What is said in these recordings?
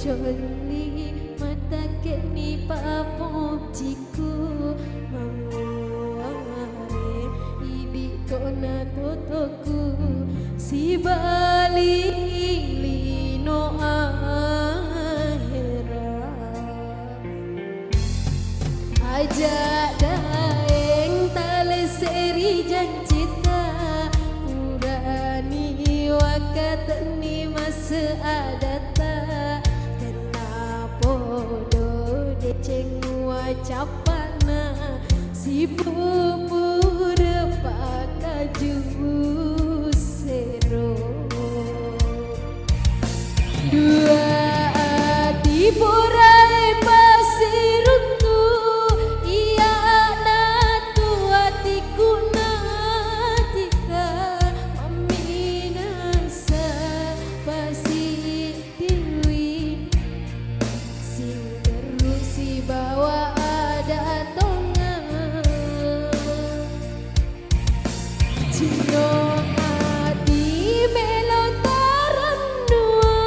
Joli mata kini papujiku menguare ibi kona totoku si bali lino ahera aja daeng tale seri janjita purani wakatni masa adata cengua capana si bubur pakaju sero dua di borai pasiruntu iya natu hatiku natika meminasa pasi diwi si bawa ada tongan Cino adi melotaran dua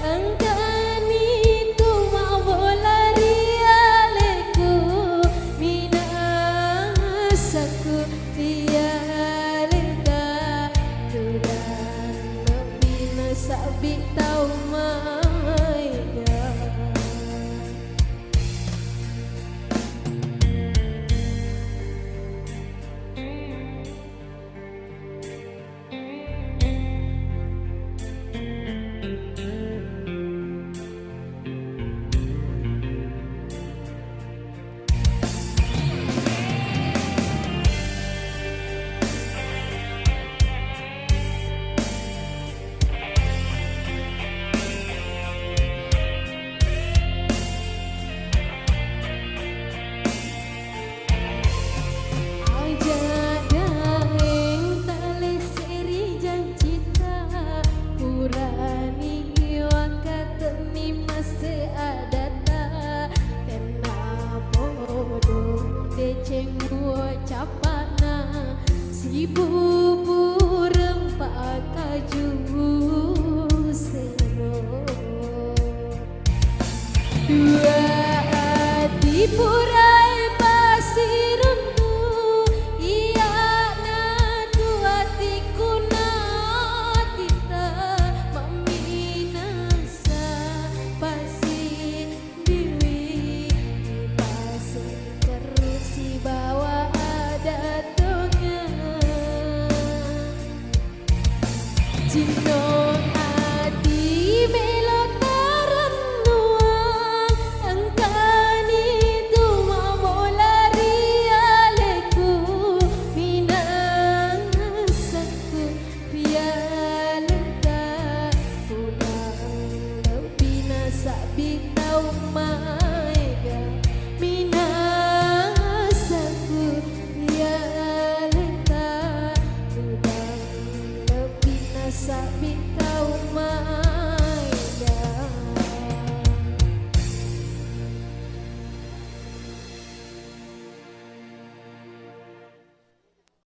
angkani tu mabolari aleku minasaku tialeka dudan minasabi tau capana si bubur rempak kaju sero dua di pura